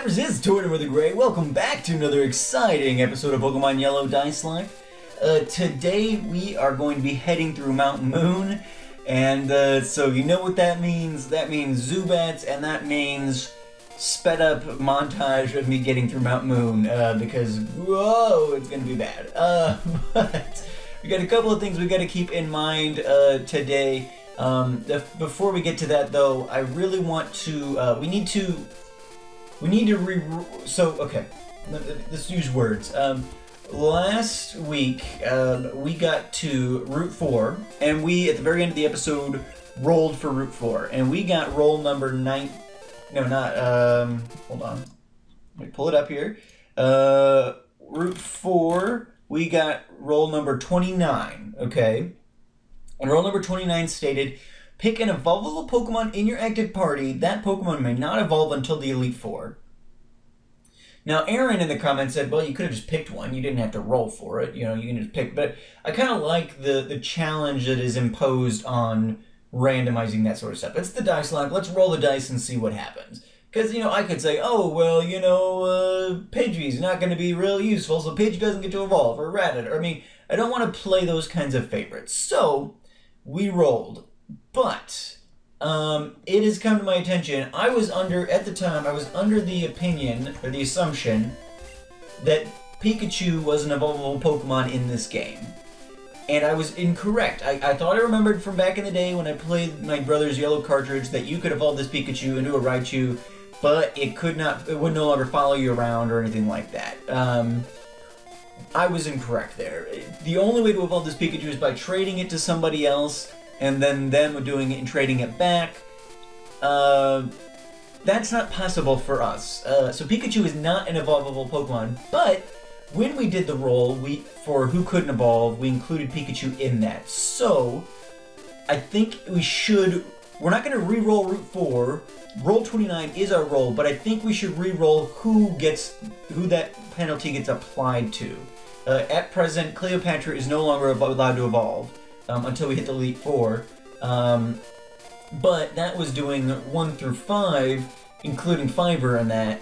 Snappers, it's Tortimer the Gray. Welcome back to another exciting episode of Pokemon Yellow Nuzlocke. Today we are going to be heading through Mount Moon, and so you know what that means. That means Zubats, and that means sped up montage of me getting through Mount Moon, because, whoa, it's going to be bad. But we got a couple of things we got to keep in mind today. Before we get to that, though, I really want to, we need to okay, let's use words. Last week, we got to Route 4, and we, at the very end of the episode, rolled for Route 4, and we got roll number 9, no, not, hold on, let me pull it up here. Route 4, we got roll number 29, okay? And roll number 29 stated, pick an evolvable Pokemon in your active party. That Pokemon may not evolve until the Elite Four. Now, Aaron in the comments said, well, you could have just picked one. You didn't have to roll for it. You know, you can just pick. But I kind of like the challenge that is imposed on randomizing that sort of stuff. It's the dice lock. Let's roll the dice and see what happens. Because, you know, I could say, oh, well, you know, Pidgey's not going to be real useful, so Pidgey doesn't get to evolve, or Rattata. I mean, I don't want to play those kinds of favorites. So we rolled. But it has come to my attention, at the time, I was under the opinion, or the assumption, that Pikachu was an evolvable Pokemon in this game. And I was incorrect. I thought I remembered from back in the day when I played my brother's yellow cartridge that you could evolve this Pikachu into a Raichu, but it would no longer follow you around or anything like that. I was incorrect there. The only way to evolve this Pikachu is by trading it to somebody else, and then them doing it and trading it back. That's not possible for us. So Pikachu is not an evolvable Pokemon, but when we did the roll for who couldn't evolve, we included Pikachu in that. So I think we're not going to re-roll Route 4. Roll 29 is our roll, but I think we should re-roll who that penalty gets applied to. At present, Cleopatra is no longer allowed to evolve. Until we hit the Elite Four. But that was doing 1 through 5, including Fiber in that,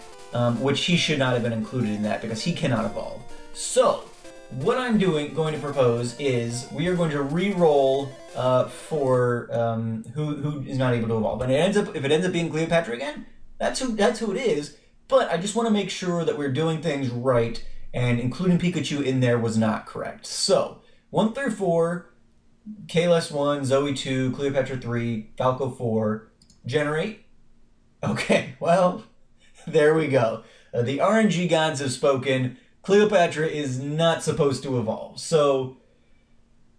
which he should not have been included in that because he cannot evolve. So, what I'm going to propose is we are going to re-roll for who is not able to evolve. And if it ends up being Cleopatra again, that's who it is. But I just want to make sure that we're doing things right, and including Pikachu in there was not correct. So, 1 through 4. Kalos 1, Zoe 2, Cleopatra 3, Falco 4, generate. Okay, well, there we go. The RNG gods have spoken. Cleopatra is not supposed to evolve. So,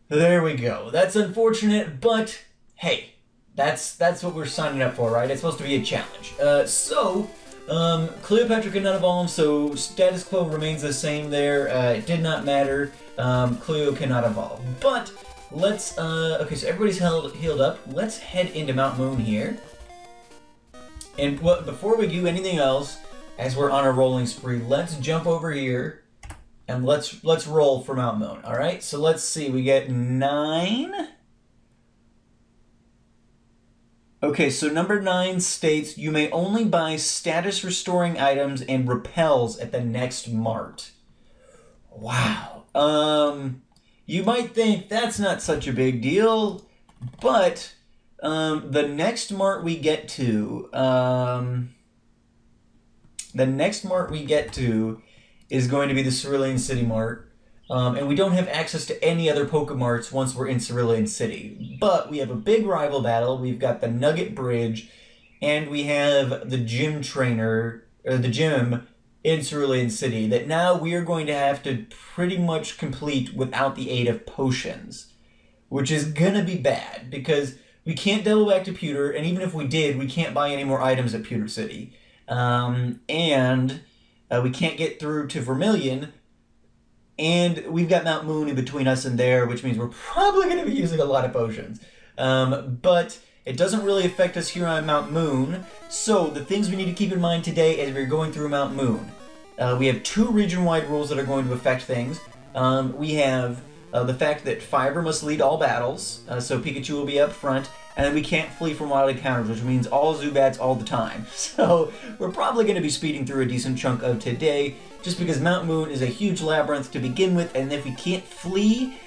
there we go. That's unfortunate, but hey, that's what we're signing up for, right? It's supposed to be a challenge. Cleopatra could not evolve, so status quo remains the same there. It did not matter. Cleo cannot evolve. But let's, okay, so everybody's healed up. Let's head into Mount Moon here. And before we do anything else, as we're on a rolling spree, let's jump over here and let's roll for Mount Moon. All right, so let's see. We get 9. Okay, so number 9 states you may only buy status restoring items and repels at the next mart. Wow. You might think that's not such a big deal, but the next mart we get to, is going to be the Cerulean City Mart, and we don't have access to any other Pokemarts once we're in Cerulean City. But we have a big rival battle. We've got the Nugget Bridge, and we have the gym trainer, or the gym in Cerulean City that now we are going to have to pretty much complete without the aid of potions, which is gonna be bad because we can't double back to Pewter, and even if we did, we can't buy any more items at Pewter City, and we can't get through to Vermilion, and we've got Mount Moon in between us and there, which means we're probably going to be using a lot of potions, but it doesn't really affect us here on Mount Moon. So the things we need to keep in mind today as we're going through Mount Moon. We have 2 region-wide rules that are going to affect things. We have the fact that Fiber must lead all battles, so Pikachu will be up front, and then we can't flee from wild encounters, which means all Zubats all the time. So we're probably going to be speeding through a decent chunk of today, just because Mount Moon is a huge labyrinth to begin with, and if we can't flee,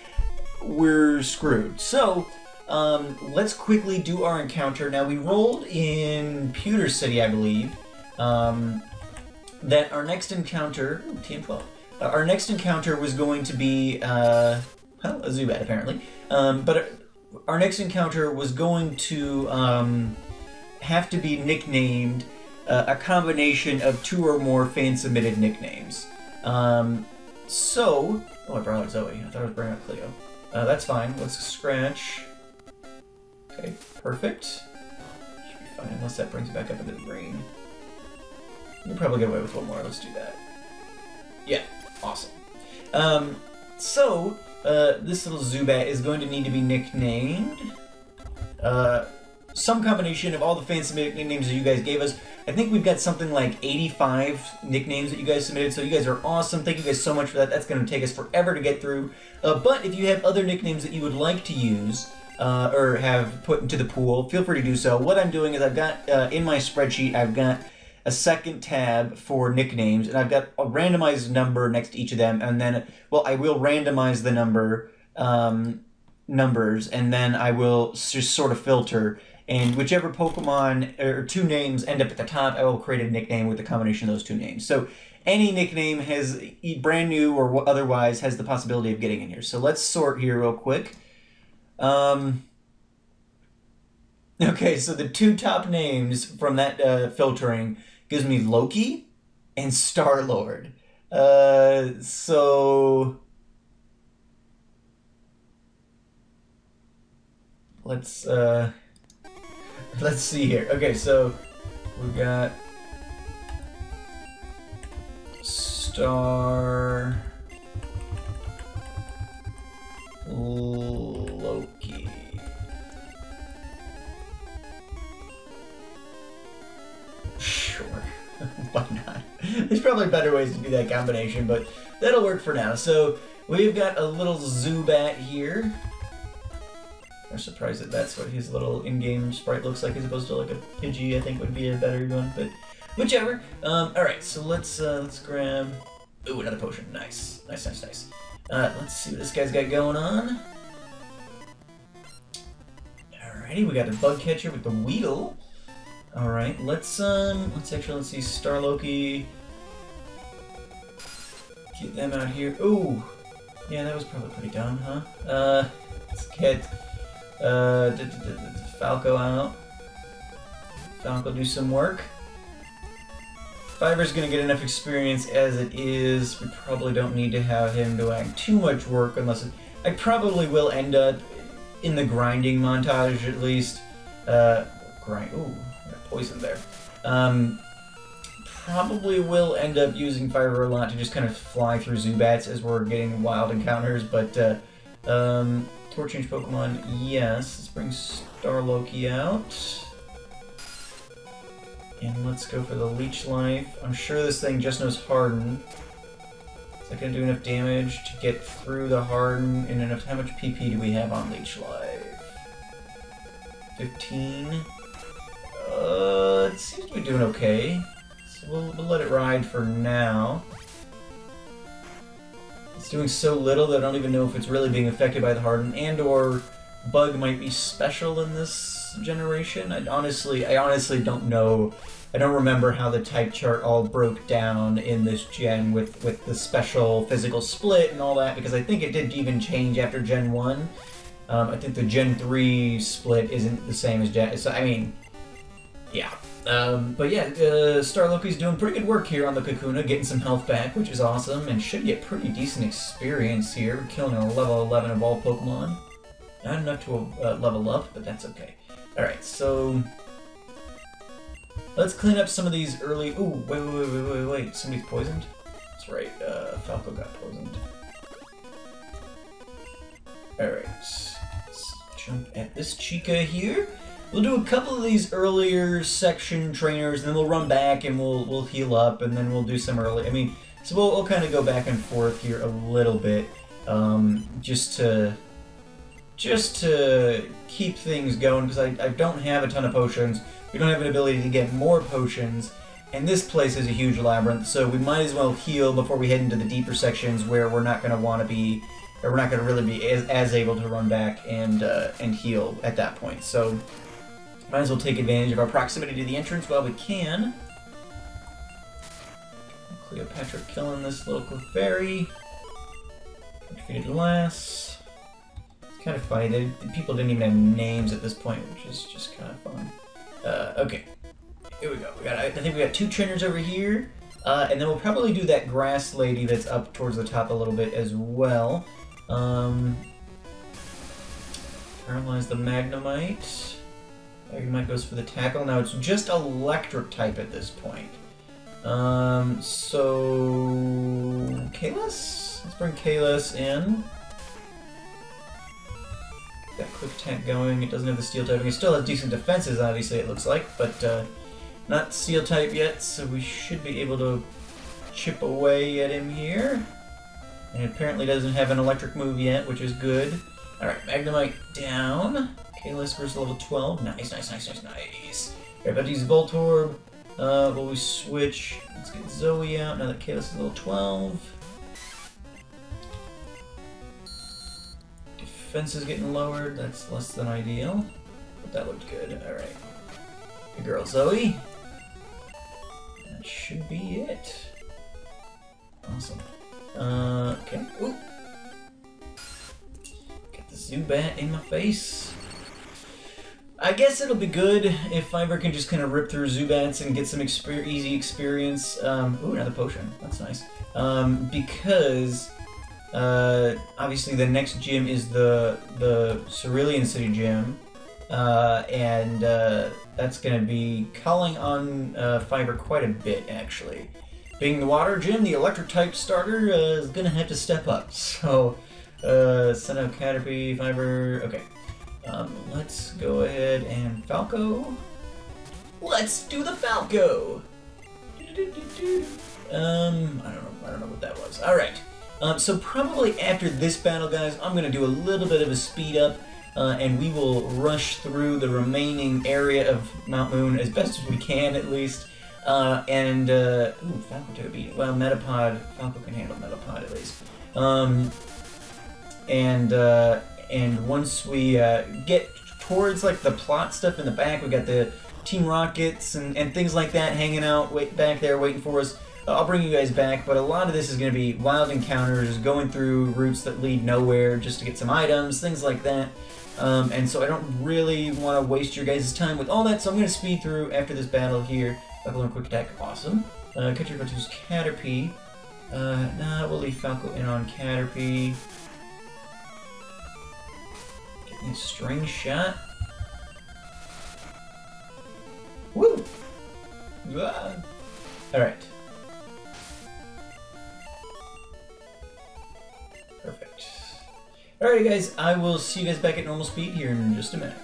we're screwed. So let's quickly do our encounter. Now, we rolled in Pewter City, I believe, that our next encounter, TM12, our next encounter was going to be, well, a Zubat apparently, but our next encounter was going to have to be nicknamed a combination of 2 or more fan-submitted nicknames. So, oh, I brought out Zoe. I thought I was bringing out Cleo. That's fine. Let's scratch. Okay, perfect. Should be fine, unless that brings it back up into the green. We'll probably get away with 1 more. Let's do that. Yeah, awesome. So, this little Zubat is going to need to be nicknamed some combination of all the fan-submitted nicknames that you guys gave us. I think we've got something like 85 nicknames that you guys submitted, so you guys are awesome. Thank you guys so much for that. That's going to take us forever to get through. But if you have other nicknames that you would like to use, or have put into the pool, feel free to do so. What I'm doing is I've got, in my spreadsheet, I've got a second tab for nicknames, and I've got a randomized number next to each of them, and then, well, I will randomize the numbers, and then I will just sort of filter, and whichever Pokemon, or 2 names end up at the top, I will create a nickname with the combination of those 2 names. So any nickname has, brand new or otherwise, has the possibility of getting in here. So let's sort here real quick. Okay, so the 2 top names from that filtering gives me Loki and Star-Lord. So let's see here. Okay, so we've got Loki. Sure. Why not? There's probably better ways to do that combination, but that'll work for now. So we've got a little Zubat here. I'm surprised that that's what his little in-game sprite looks like, as opposed to like a Pidgey. I think would be a better one, but whichever. All right, so let's grab. Ooh, another potion. Nice, nice, nice, nice. Let's see what this guy's got going on. Alrighty, we got the bug catcher with the Weedle. All right, let's see Star-Loki. Get them out here. Ooh, yeah, that was probably pretty dumb, huh? Let's get Falco out. Falco do some work. Fiver's gonna get enough experience as it is. We probably don't need to have him doing too much work unless I probably will end up in the grinding montage at least. Grind. Ooh, I got poison there. Probably will end up using Fiverr a lot to just kind of fly through Zubats as we're getting wild encounters, but Torch Change Pokemon, yes. Let's bring Star-Loki out. And let's go for the Leech Life. I'm sure this thing just knows Harden. Is that going to do enough damage to get through the Harden? And enough? How much PP do we have on Leech Life? 15? It seems to be doing okay. So we'll let it ride for now. It's doing so little that I don't even know if it's really being affected by the Harden, and or Bug might be special in this generation. I honestly don't know. I don't remember how the type chart all broke down in this gen with the special physical split and all that, because I think it did even change after Gen 1. I think the Gen 3 split isn't the same as Gen... So, I mean, yeah. But yeah, Star-Loki's doing pretty good work here on the Kakuna, getting some health back, which is awesome, and should get pretty decent experience here. We're killing a level 11 of all Pokemon. Not enough to level up, but that's okay. Alright, so... let's clean up some of these early... Ooh, wait. Somebody's poisoned? That's right, Falco got poisoned. Alright, let's jump at this Chica here. We'll do a couple of these earlier section trainers, and then we'll run back and we'll heal up, and then we'll do some early... I mean, so we'll kind of go back and forth here a little bit, just to just to keep things going, because I don't have a ton of potions. We don't have an ability to get more potions, and this place is a huge labyrinth, so we might as well heal before we head into the deeper sections where we're not going to want to be, or we're not going to really be as able to run back and heal at that point. So might as well take advantage of our proximity to the entrance while we can. Cleopatra killing this local fairy. Defeated Lass. It's kind of funny. People didn't even have names at this point, which is just kind of fun. Okay. Here we go. I think we got 2 trainers over here. And then we'll probably do that grass lady that's up towards the top a little bit as well. Paralyze the Magnemite. Magnemite goes for the tackle. Now it's just electric type at this point. So Kalis? Let's bring Kalis in. Got quick attack going. It doesn't have the steel typing. It still has decent defenses, obviously, it looks like, but not steel type yet, so we should be able to chip away at him here. And it apparently doesn't have an electric move yet, which is good. Alright, Magnemite down. Kalis versus level 12. Nice. Alright, about to use Voltorb. Will we switch? Let's get Zoe out now that Kalis is level 12. Defense is getting lowered. That's less than ideal. But that looked good. Alright. Good girl, Zoe. That should be it. Awesome. Okay. Ooh. Got the Zubat in my face. I guess it'll be good if Fiber can just kind of rip through Zubats and get some easy experience. Ooh, another potion. That's nice. Because obviously the next gym is the Cerulean City gym, and that's going to be calling on Fiber quite a bit, actually. Being the water gym, the electric type starter is going to have to step up. So send out Caterpie, Fiber. Okay. Let's go ahead and Falco. Let's do the Falco. I don't know what that was. All right. So probably after this battle, guys, I'm gonna do a little bit of a speed up, and we will rush through the remaining area of Mount Moon as best as we can, at least. Ooh, Falco took a beat. Well, Metapod. Falco can handle Metapod at least. And once we get towards like the plot stuff in the back, we got the Team Rockets and things like that hanging out back there waiting for us. I'll bring you guys back, but a lot of this is going to be wild encounters, going through routes that lead nowhere just to get some items, things like that. And so I don't really want to waste your guys' time with all that, so I'm going to speed through after this battle here. Level 1 quick attack, awesome. Catch your go-to's Caterpie. Nah, we'll leave Falco in on Caterpie. Get a string shot. Woo! Ah. Alright. Perfect. Alright guys, I will see you guys back at normal speed here in just a minute.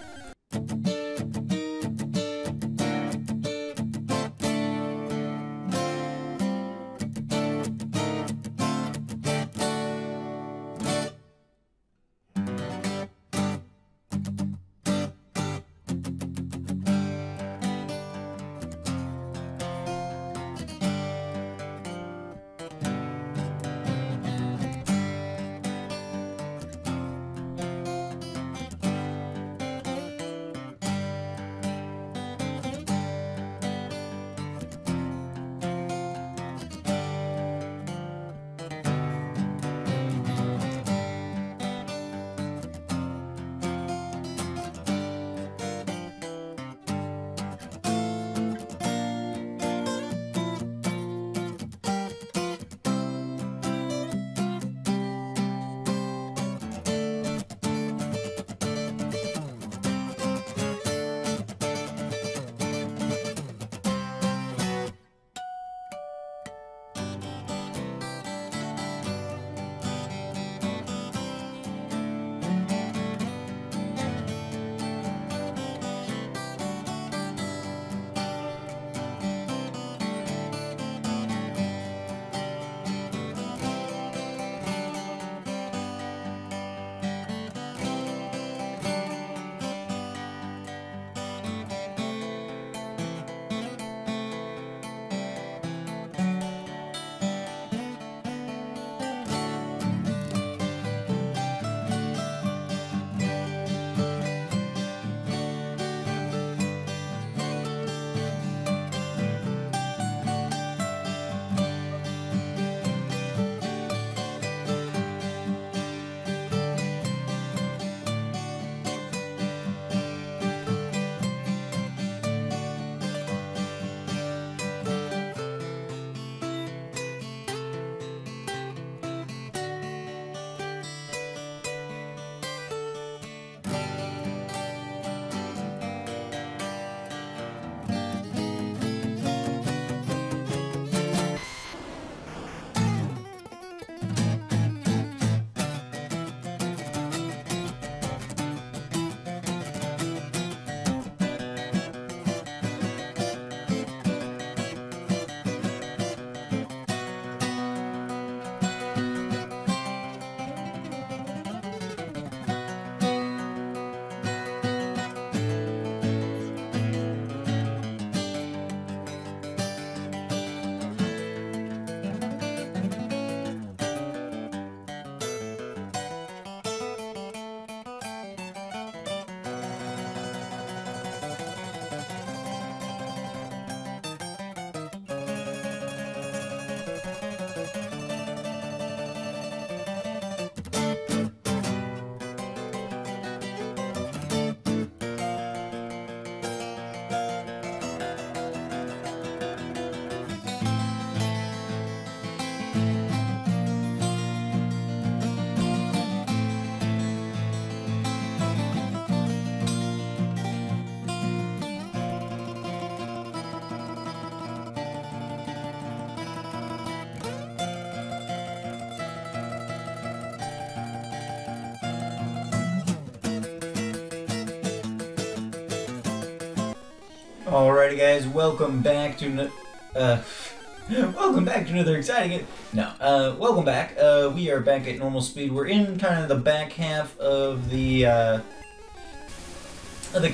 Alrighty, guys, welcome back to welcome back to another exciting. Welcome back. We are back at normal speed. We're in kind of the back half of the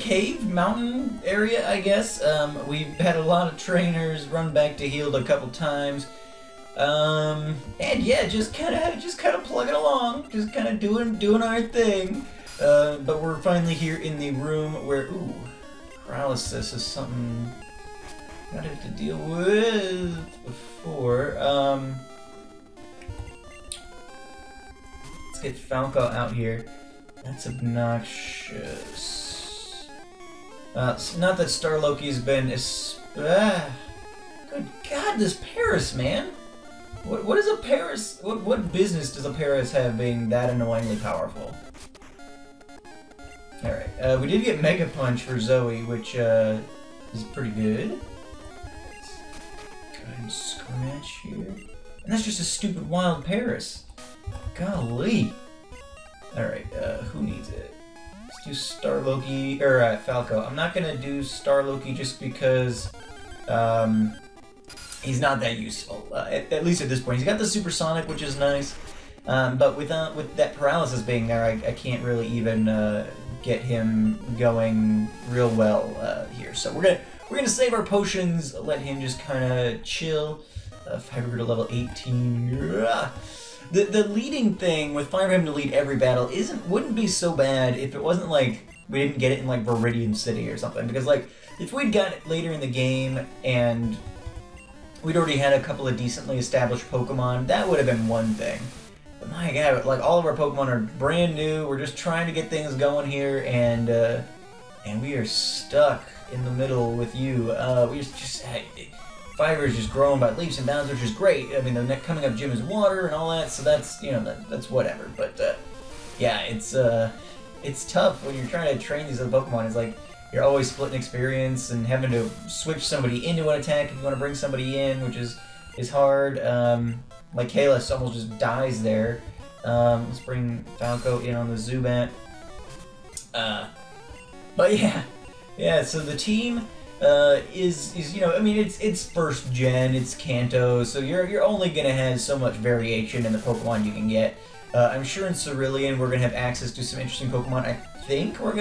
cave mountain area, I guess. We've had a lot of trainers run back to heal a couple times. And yeah, just kind of plugging along, just kind of doing our thing. But we're finally here in the room where paralysis is something I have to deal with before. Let's get Falco out here. That's obnoxious. Not that Starloki's been good God, this Paris, man. What is a Paris? What business does a Paris have being that annoyingly powerful? Alright, we did get Mega Punch for Zoe, which is pretty good. Let's go ahead and scratch here. And that's just a stupid wild Paris. Golly. Alright, who needs it? Let's do Starloki, or Falco. I'm not gonna do Starloki just because he's not that useful, at least at this point. He's got the Supersonic, which is nice, but with that paralysis being there, I can't really even get him going real well here. So we're gonna save our potions, let him just kind of chill. Fiber to level 18. The leading thing with Fire him to lead every battle wouldn't be so bad if it wasn't like we didn't get it in like Viridian City or something. Because like if we'd got it later in the game and we'd already had a couple of decently established Pokemon, that would have been one thing. But my God, like all of our Pokemon are brand new. We're just trying to get things going here, and we are stuck in the middle with you. Fiver's just growing by leaps and bounds, which is great. I mean, the next coming up gym is water and all that, so that's that's whatever. But yeah, it's tough when you're trying to train these other Pokemon. It's like you're always splitting experience and having to switch somebody into an attack if you want to bring somebody in, which is hard. Like Kalos almost just dies there. Let's bring Falco in on the Zubat. But yeah. So the team is I mean it's first gen, it's Kanto, so you're only gonna have so much variation in the Pokemon you can get. I'm sure in Cerulean we're gonna have access to some interesting Pokemon. I think once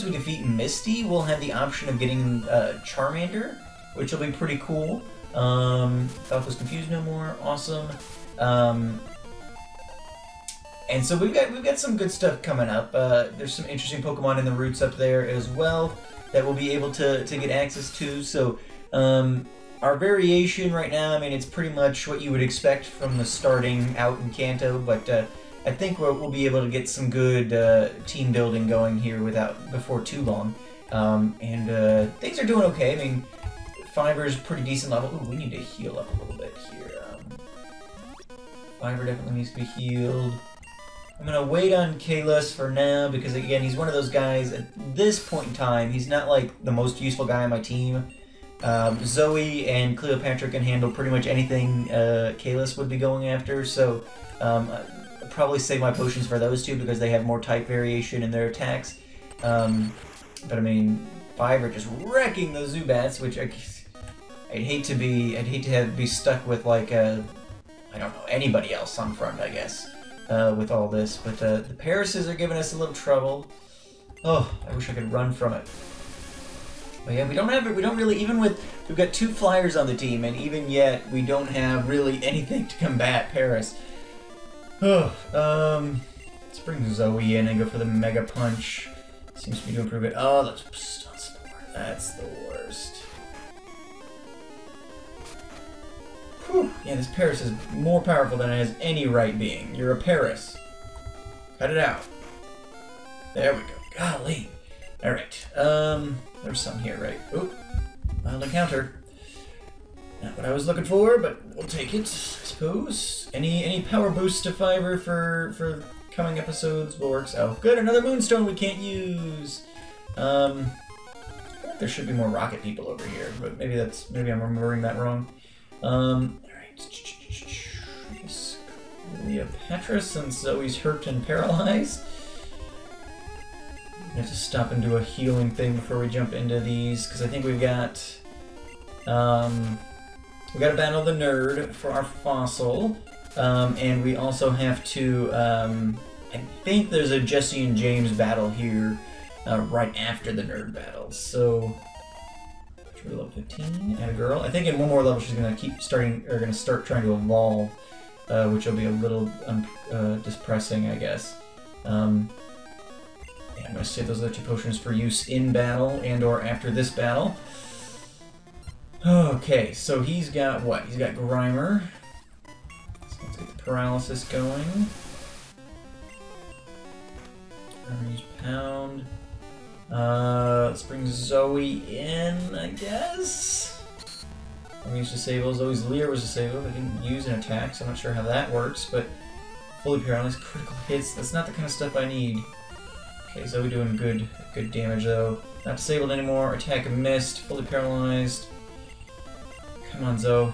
we defeat Misty, we'll have the option of getting Charmander, which will be pretty cool. Falco's confused no more. Awesome. And so we've got some good stuff coming up. There's some interesting Pokemon in the roots up there as well that we'll be able to get access to. So our variation right now, I mean, it's pretty much what you would expect from the starting out in Kanto, but I think we'll be able to get some good team building going here before too long. And things are doing okay. I mean, Fiver's pretty decent level. Ooh, we need to heal up a little bit here. Fiver definitely needs to be healed. I'm gonna wait on Kalos for now because again, he's one of those guys at this point in time. He's not like the most useful guy on my team. Zoe and Cleopatra can handle pretty much anything Kalos would be going after. So I'll probably save my potions for those two because they have more type variation in their attacks. But I mean, Fiver just wrecking those Zubats, which I'd hate to be stuck with like I don't know, anybody else on front, I guess. With all this, but the Parises are giving us a little trouble. Oh, I wish I could run from it. But yeah, we don't really, we've got 2 flyers on the team, and even yet, we don't have really anything to combat Paris. Oh, let's bring Zoe in and go for the Mega Punch. Seems to be doing pretty good. Oh, that's the worst. Whew. Yeah, this Paris is more powerful than it has any right being. You're a Paris. Cut it out. There we go. Golly. Alright. There's some here, right? Oh, mild encounter. Not what I was looking for, but we'll take it, I suppose. Any power boost to Fiver for coming episodes will work. Oh, good, another Moonstone we can't use. I think there should be more rocket people over here, but maybe I'm remembering that wrong. Alright. Cleopatra, since Zoe's hurt and paralyzed. I have to stop and do a healing thing before we jump into these, because I think we've got... we got to battle the nerd for our fossil, and we also have to, I think there's a Jesse and James battle here, right after the nerd battle, so... Should we level 15? And a girl. I think in one more level she's gonna start trying to evolve, which will be a little depressing, I guess. Yeah, I'm gonna save those other 2 potions for use in battle and/or after this battle. Okay, so he's got what? He's got Grimer. So let's get the paralysis going. Use Pound. Let's bring Zoe in, I guess. I'm used to disable. Zoe's Leer was disabled. I didn't use an attack, so I'm not sure how that works, but fully paralyzed, critical hits, that's not the kind of stuff I need. Okay, Zoe doing good damage though. Not disabled anymore, attack missed, fully paralyzed. Come on, Zoe.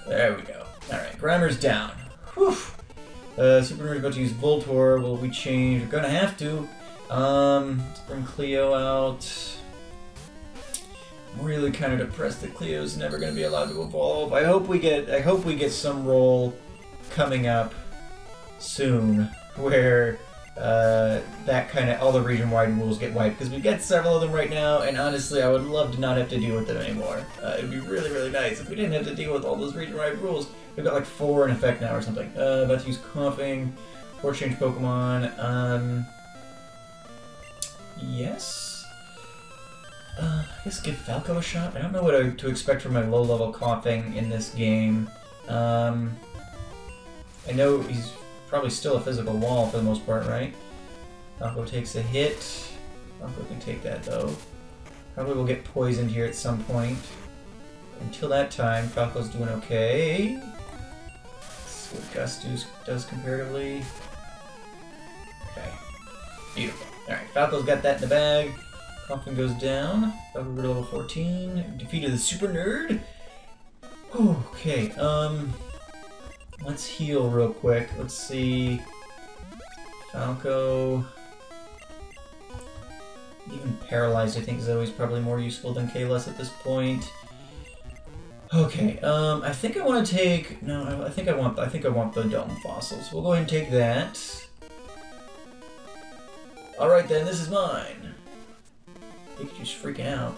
There we go. Alright, Grimer's down. Whew. Super Nerd's about to use Voltor. Will we change? We're gonna have to. Let's bring Cleo out. I'm really kind of depressed that Cleo's never gonna be allowed to evolve. I hope we get some role coming up soon where that kind of all the region-wide rules get wiped, because we've got several of them right now, and honestly, I would love to not have to deal with them anymore. It'd be really, really nice if we didn't have to deal with all those region-wide rules. We've got like 4 in effect now or something. About to use Coughing, or change Pokemon. Yes? I guess give Falco a shot? I don't know what to expect from my low-level Coughing in this game. I know he's probably still a physical wall for the most part, right? Falco takes a hit. Falco can take that though. Probably will get poisoned here at some point. Until that time, Falco's doing okay. Let's see what Gus does comparatively. Okay. Beautiful. Alright, Falco's got that in the bag. Coughing goes down. Falco to level 14. Defeated the Super Nerd. Okay, let's heal real quick. Let's see. Falco. Even paralyzed, I think, is always probably more useful than Kalos at this point. Okay, I think I want to take... No, I think I want the Dome Fossils. We'll go ahead and take that. Alright then, this is mine. Pikachu's freaking out.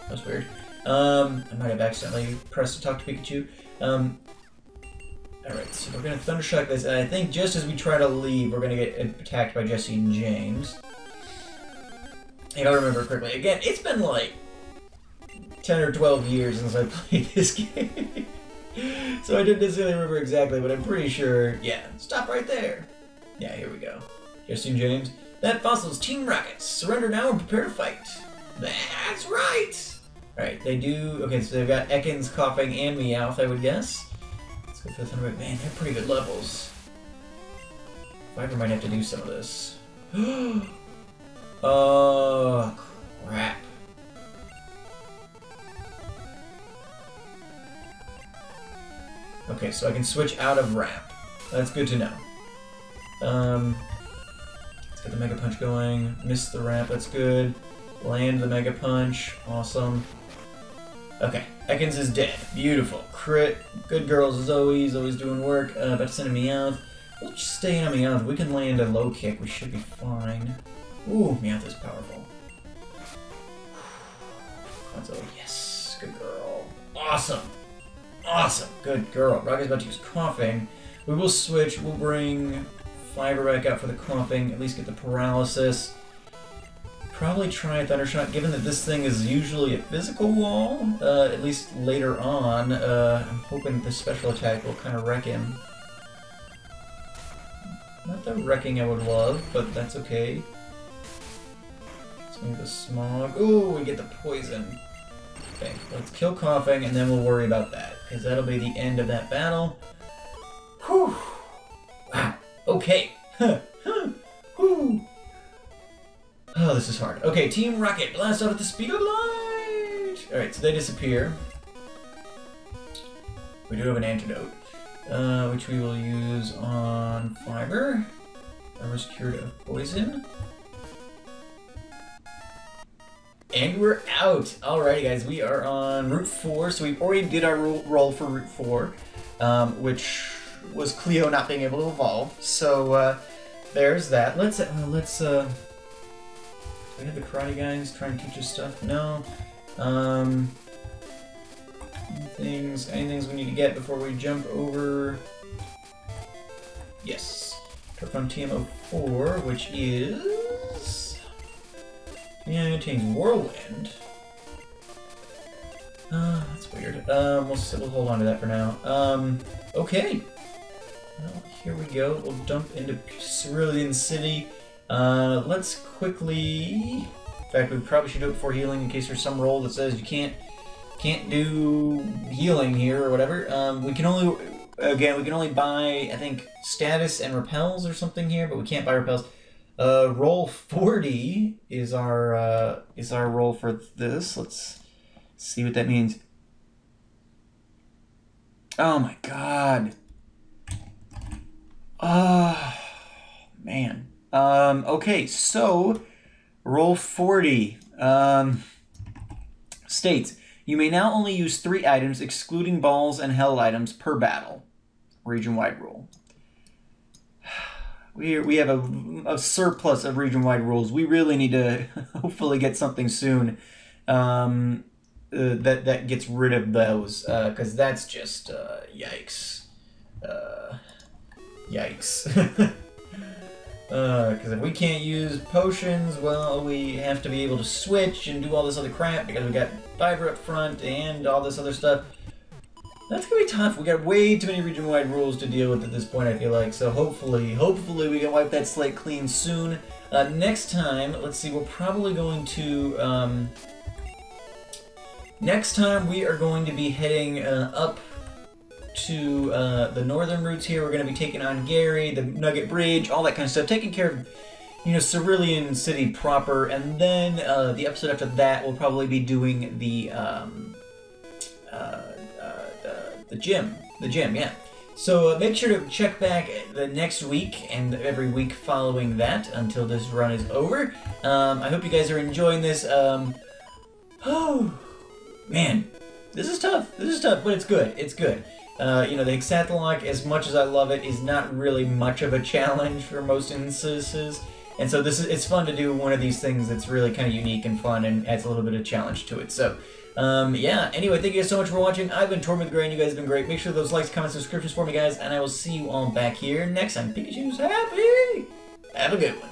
That was weird. I might have accidentally pressed to talk to Pikachu. Alright, so we're gonna Thundershock this, and I think just as we try to leave, we're gonna get attacked by Jesse and James. If I remember correctly. Again, it's been like 10 or 12 years since I played this game. So I didn't necessarily remember exactly, but I'm pretty sure, yeah, stop right there. Yeah, here we go. Jesse and James. That fossil's Team Rocket. Surrender now and prepare to fight. That's right! Alright, they do... Okay, so they've got Ekans, Coughing, and Meowth, I would guess. Let's go for the Thunderbird. Man, they're pretty good levels. Viper might have to do some of this. Oh, crap. Okay, so I can switch out of Wrap. That's good to know. Let's get the Mega Punch going. Miss the Wrap, that's good. Land the Mega Punch. Awesome. Okay, Ekans is dead. Beautiful. Crit. Good girl, Zoe. Zoe's doing work. About to send a Meowth. We'll just stay in a Meowth. We can land a low kick. We should be fine. Ooh, Meowth is powerful. Zoe. Yes. Good girl. Awesome. Awesome. Good girl. Rocket's about to use Coughing. We will switch. We'll bring Fiber back out for the Coughing. At least get the paralysis. Probably try a Thundershock, given that this thing is usually a physical wall, at least later on. I'm hoping the special attack will kind of wreck him. Not the wrecking I would love, but that's okay. Let's move the Smog. Ooh, we get the Poison. Okay, let's kill Coughing, and then we'll worry about that, because that'll be the end of that battle. Whew! Wow, okay. Huh. Whew. Oh, this is hard. Okay, Team Rocket, blast off at the speed of light! Alright, so they disappear. We do have an antidote. which we will use on Fiber. Armor's cured of poison. And we're out! Alrighty guys, we are on Route 4, so we already did our roll for Route 4, which was Cleo not being able to evolve. So, there's that. Do we have the karate guys trying to teach us stuff? No. Anything we need to get before we jump over? Yes. From TM04, which is... yeah, it change Whirlwind. That's weird. We'll hold on to that for now. Okay. Well, here we go. We'll dump into Cerulean City. Let's quickly... in fact, we probably should do it before healing in case there's some role that says you can't do healing here or whatever. We can only buy, I think, status and repels or something here, but we can't buy repels. Roll 40 is our roll for this. Let's see what that means. Oh my god. Man. Okay, so roll 40 states you may now only use 3 items, excluding balls and held items, per battle. Region-wide rule. We have a surplus of region-wide rules. We really need to hopefully get something soon that gets rid of those, because that's just yikes. Yikes. Because if we can't use potions, well, we have to be able to switch and do all this other crap because we got Fiber up front and all this other stuff. That's gonna be tough. We got way too many region-wide rules to deal with at this point, I feel like. So hopefully we can wipe that slate clean soon. Next time, let's see, we're probably going to... next time we are going to be heading up to the northern routes here. We're going to be taking on Gary, the Nugget Bridge, all that kind of stuff, taking care of, you know, Cerulean City proper, and then the episode after that will probably be doing the gym, yeah. So make sure to check back the next week and every week following that until this run is over. I hope you guys are enjoying this. Oh man, this is tough, but it's good. It's good. You know, the Hexath'locke, as much as I love it, is not really much of a challenge for most instances. And so it's fun to do one of these things that's really kind of unique and fun and adds a little bit of challenge to it. So, yeah. Anyway, thank you guys so much for watching. I've been Tortimer the Gray, and you guys have been great. Make sure those likes, comments, subscriptions for me, guys, and I will see you all back here next time. Pikachu's happy! Have a good one.